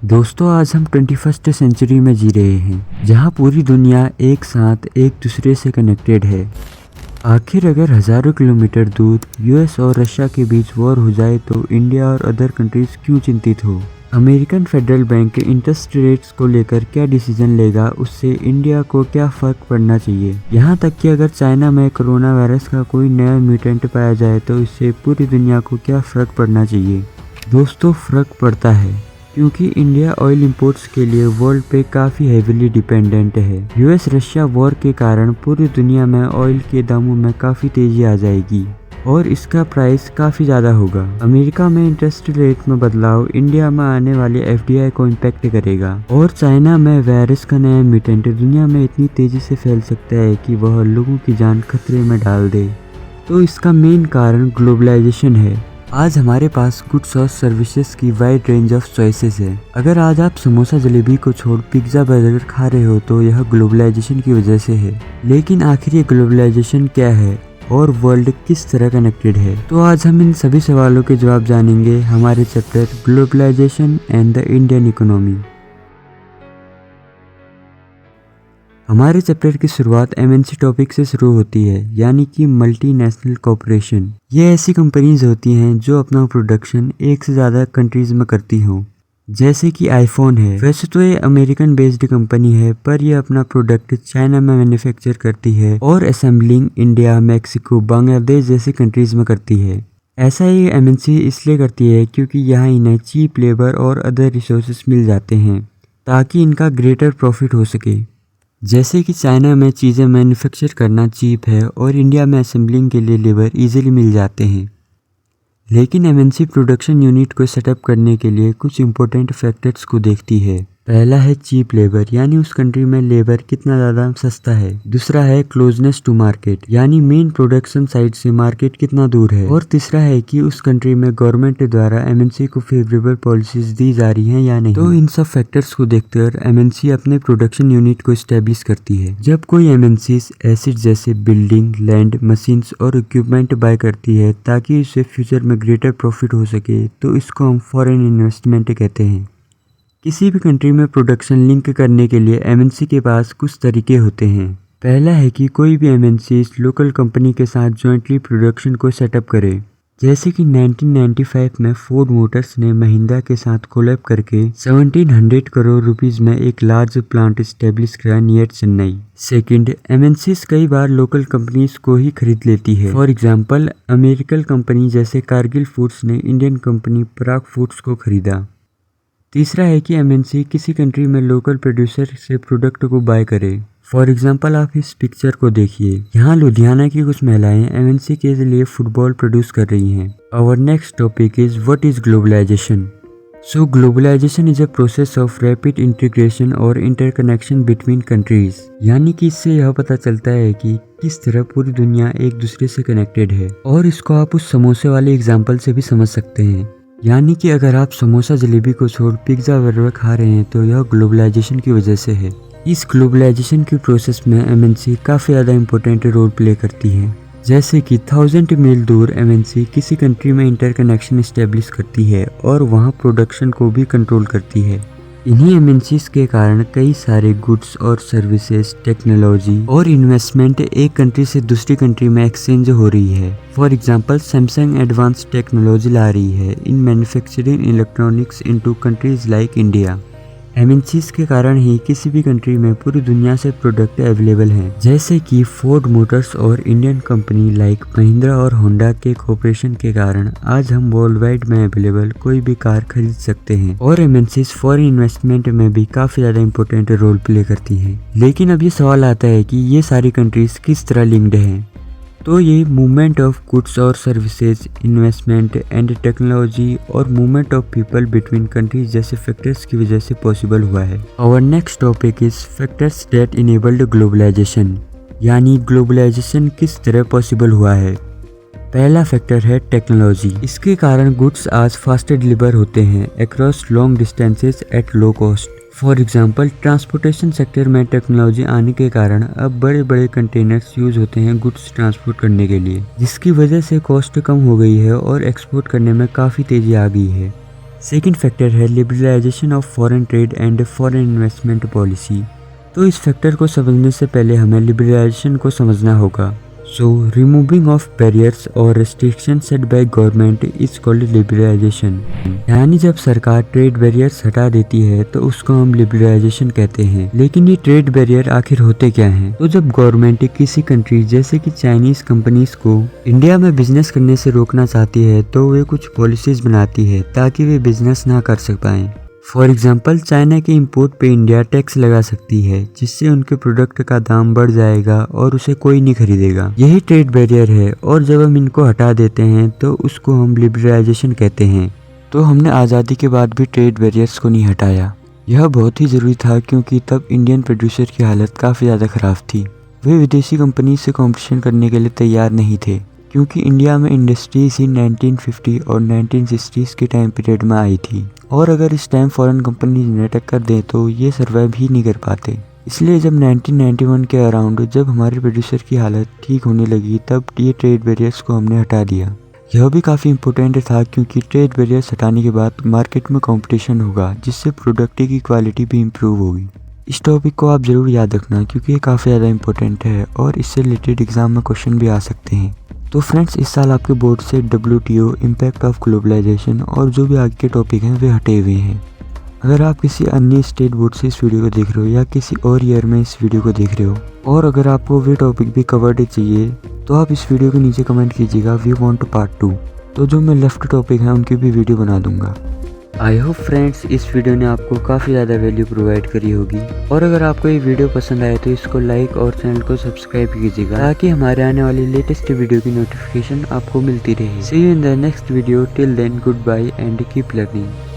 दोस्तों आज हम 21st सेंचुरी में जी रहे हैं जहां पूरी दुनिया एक साथ एक दूसरे से कनेक्टेड है। आखिर अगर हजारों किलोमीटर दूर यूएस और रशिया के बीच वॉर हो जाए तो इंडिया और अदर कंट्रीज क्यों चिंतित हो। अमेरिकन फेडरल बैंक के इंटरेस्ट रेट्स को लेकर क्या डिसीजन लेगा, उससे इंडिया को क्या फर्क पड़ना चाहिए। यहाँ तक कि अगर चाइना में कोरोना वायरस का कोई नया म्यूटेंट पाया जाए तो इससे पूरी दुनिया को क्या फर्क पड़ना चाहिए। दोस्तों फर्क पड़ता है क्योंकि इंडिया ऑयल इंपोर्ट्स के लिए वर्ल्ड पे काफ़ी हेविली डिपेंडेंट है। यूएस रशिया वॉर के कारण पूरी दुनिया में ऑयल के दामों में काफ़ी तेज़ी आ जाएगी और इसका प्राइस काफ़ी ज़्यादा होगा। अमेरिका में इंटरेस्ट रेट में बदलाव इंडिया में आने वाले एफडीआई को इम्पैक्ट करेगा और चाइना में वायरस का नया म्यूटेंट दुनिया में इतनी तेज़ी से फैल सकता है कि वह लोगों की जान खतरे में डाल दे। तो इसका मेन कारण ग्लोबलाइजेशन है। आज हमारे पास गुड्स और सर्विसेज की वाइड रेंज ऑफ चॉइसेस है। अगर आज आप समोसा जलेबी को छोड़ पिज्ज़ा बर्गर खा रहे हो तो यह ग्लोबलाइजेशन की वजह से है। लेकिन आखिर ये ग्लोबलाइजेशन क्या है और वर्ल्ड किस तरह कनेक्टेड है, तो आज हम इन सभी सवालों के जवाब जानेंगे हमारे chapter globalisation and the Indian economy. हमारे चैप्टर की शुरुआत एमएनसी टॉपिक से शुरू होती है, यानी कि मल्टीनेशनल कॉरपोरेशन। ये ऐसी कंपनीज होती हैं जो अपना प्रोडक्शन एक से ज़्यादा कंट्रीज में करती हों। जैसे कि आईफोन है, वैसे तो ये अमेरिकन बेस्ड कंपनी है पर ये अपना प्रोडक्ट चाइना में मैन्युफैक्चर करती है और असेंबलिंग इंडिया, मैक्सिको, बांग्लादेश जैसी कंट्रीज में करती है। ऐसा ये एमएनसी इसलिए करती है क्योंकि यहाँ इन्हें चीप लेबर और अदर रिसोर्सेज मिल जाते हैं ताकि इनका ग्रेटर प्रॉफिट हो सके। जैसे कि चाइना में चीज़ें मैन्युफैक्चर करना चीप है और इंडिया में असेंबलिंग के लिए लेबर इजीली मिल जाते हैं। लेकिन एमएनसी प्रोडक्शन यूनिट को सेटअप करने के लिए कुछ इंपॉर्टेंट फैक्टर्स को देखती है। पहला है चीप लेबर, यानी उस कंट्री में लेबर कितना ज़्यादा सस्ता है। दूसरा है क्लोजनेस टू मार्केट, यानी मेन प्रोडक्शन साइट से मार्केट कितना दूर है। और तीसरा है कि उस कंट्री में गवर्नमेंट द्वारा एमएनसी को फेवरेबल पॉलिसीज दी जा रही हैं या नहीं। तो इन सब फैक्टर्स को देखकर एमएनसी अपने प्रोडक्शन यूनिट को स्टैब्लिश करती है। जब कोई एमएनसी एसिड जैसे बिल्डिंग, लैंड, मशीन्स और इक्विपमेंट बाय करती है ताकि इससे फ्यूचर में ग्रेटर प्रॉफिट हो सके, तो इसको हम फॉरेन इन्वेस्टमेंट कहते हैं। किसी भी कंट्री में प्रोडक्शन लिंक करने के लिए एमएनसी के पास कुछ तरीके होते हैं। पहला है कि कोई भी एमएनसी लोकल कंपनी के साथ जॉइंटली प्रोडक्शन को सेटअप करे। जैसे कि 1995 में फोर्ड मोटर्स ने महिंद्रा के साथ कोलैब करके 1700 करोड़ रुपीस में एक लार्ज प्लांट स्टेब्लिश किया नियर चेन्नई। सेकंड, एमएनसीज कई बार लोकल कंपनीज को ही खरीद लेती है। फॉर एग्जांपल अमेरिकन कंपनी जैसे कारगिल फूड्स ने इंडियन कंपनी पराग फूड्स को खरीदा। तीसरा है कि एमएनसी किसी कंट्री में लोकल प्रोड्यूसर से प्रोडक्ट को बाय करे। फॉर एग्जांपल आप इस पिक्चर को देखिए, यहाँ लुधियाना की कुछ महिलाएं एमएनसी के लिए फुटबॉल प्रोड्यूस कर रही हैं। Our next topic is what is globalisation. So globalisation is a process of rapid integration और इंटरकनेक्शन बिटवीन कंट्रीज, यानी कि इससे यह पता चलता है कि किस तरह पूरी दुनिया एक दूसरे से कनेक्टेड है। और इसको आप उस समोसे वाले एग्जाम्पल से भी समझ सकते हैं, यानी कि अगर आप समोसा जलेबी को छोड़ पिज्ज़ा बर्गर खा रहे हैं तो यह ग्लोबलाइजेशन की वजह से है। इस ग्लोबलाइजेशन की प्रोसेस में एमएनसी काफ़ी ज़्यादा इंपॉर्टेंट रोल प्ले करती है। जैसे कि 1000 मील दूर एमएनसी किसी कंट्री में इंटरकनेक्शन इस्टेब्लिश करती है और वहाँ प्रोडक्शन को भी कंट्रोल करती है। इन्हीं एमएनसीज के कारण कई सारे गुड्स और सर्विसेज, टेक्नोलॉजी और इन्वेस्टमेंट एक कंट्री से दूसरी कंट्री में एक्सचेंज हो रही है। For example Samsung advance technology ला रही है in manufacturing electronics into countries like India. MNCs के कारण ही किसी भी कंट्री में पूरी दुनिया से प्रोडक्ट अवेलेबल हैं। जैसे कि फोर्ड मोटर्स और इंडियन कंपनी लाइक महिंद्रा और होंडा के कोऑपरेशन के कारण आज हम वर्ल्ड वाइड में अवेलेबल कोई भी कार खरीद सकते हैं। और एमएनसीज फॉरेन इन्वेस्टमेंट में भी काफ़ी ज़्यादा इंपॉर्टेंट रोल प्ले करती हैं। लेकिन अब ये सवाल आता है कि ये सारी कंट्रीज किस तरह लिंक्ड हैं। तो ये मूवमेंट ऑफ गुड्स और सर्विसेज, इन्वेस्टमेंट एंड टेक्नोलॉजी और movement of people between countries जैसे फैक्टर्स की वजह से पॉसिबल हुआ है। Our next topic is factors that enabled globalisation, यानी ग्लोबलाइजेशन किस तरह पॉसिबल हुआ है। पहला फैक्टर है टेक्नोलॉजी। इसके कारण गुड्स आज फास्टर डिलीवर होते हैं across long distances at low cost. For example transportation sector में टेक्नोलॉजी आने के कारण अब बड़े बड़े कंटेनर्स यूज होते हैं गुड्स ट्रांसपोर्ट करने के लिए, जिसकी वजह से कॉस्ट कम हो गई है और एक्सपोर्ट करने में काफ़ी तेज़ी आ गई है। सेकंड फैक्टर है liberalisation of foreign trade and foreign investment policy. तो इस फैक्टर को समझने से पहले हमें लिबरलाइजेशन को समझना होगा। सो रिमूविंग ऑफ बैरियर्स और restriction set by government is called liberalisation. यानी जब सरकार ट्रेड बैरियर्स हटा देती है तो उसको हम लिबरलाइजेशन कहते हैं। लेकिन ये ट्रेड बैरियर आखिर होते क्या हैं? तो जब गवर्नमेंट किसी कंट्री जैसे कि चाइनीज कंपनीज को इंडिया में बिजनेस करने से रोकना चाहती है तो वे कुछ पॉलिसीज बनाती है ताकि वे बिजनेस ना कर सक पाए। फॉर एग्जाम्पल चाइना के इंपोर्ट पे इंडिया टैक्स लगा सकती है, जिससे उनके प्रोडक्ट का दाम बढ़ जाएगा और उसे कोई नहीं खरीदेगा। यही ट्रेड बैरियर है और जब हम इनको हटा देते हैं तो उसको हम लिबरलाइजेशन कहते हैं। तो हमने आज़ादी के बाद भी ट्रेड बैरियर्स को नहीं हटाया। यह बहुत ही ज़रूरी था क्योंकि तब इंडियन प्रोड्यूसर की हालत काफ़ी ज़्यादा ख़राब थी। वे विदेशी कंपनी से कॉम्पिटिशन करने के लिए तैयार नहीं थे क्योंकि इंडिया में इंडस्ट्रीज ही 1950 और 1960s के टाइम पीरियड में आई थी और अगर इस टाइम फॉरेन कंपनी ने टक्कर दें तो ये सर्वाइव ही नहीं कर पाते। इसलिए जब 1991 के अराउंड जब हमारे प्रोड्यूसर की हालत ठीक होने लगी तब ये ट्रेड बैरियर्स को हमने हटा दिया। यह भी काफ़ी इंपॉर्टेंट था क्योंकि ट्रेड बैरियर्स हटाने के बाद मार्केट में कंपटीशन होगा, जिससे प्रोडक्ट की क्वालिटी भी इम्प्रूव होगी। इस टॉपिक को आप ज़रूर याद रखना क्योंकि ये काफ़ी ज़्यादा इंपॉर्टेंट है और इससे रिलेटेड एग्जाम में क्वेश्चन भी आ सकते हैं। तो फ्रेंड्स, इस साल आपके बोर्ड से WTO, इम्पैक्ट ऑफ ग्लोबलाइजेशन और जो भी आगे के टॉपिक हैं वे हटे हुए हैं। अगर आप किसी अन्य स्टेट बोर्ड से इस वीडियो को देख रहे हो या किसी और ईयर में इस वीडियो को देख रहे हो और अगर आपको वे टॉपिक भी कवर्ड चाहिए तो आप इस वीडियो के नीचे कमेंट कीजिएगा वी वांट पार्ट 2। तो जो मैं लेफ्ट टॉपिक है उनकी भी वीडियो बना दूंगा। आई होप फ्रेंड्स इस वीडियो ने आपको काफ़ी ज़्यादा वैल्यू प्रोवाइड करी होगी और अगर आपको ये वीडियो पसंद आए तो इसको लाइक और चैनल को सब्सक्राइब कीजिएगा ताकि हमारे आने वाली लेटेस्ट वीडियो की नोटिफिकेशन आपको मिलती रहे। See you in the next video, till then good bye and keep learning.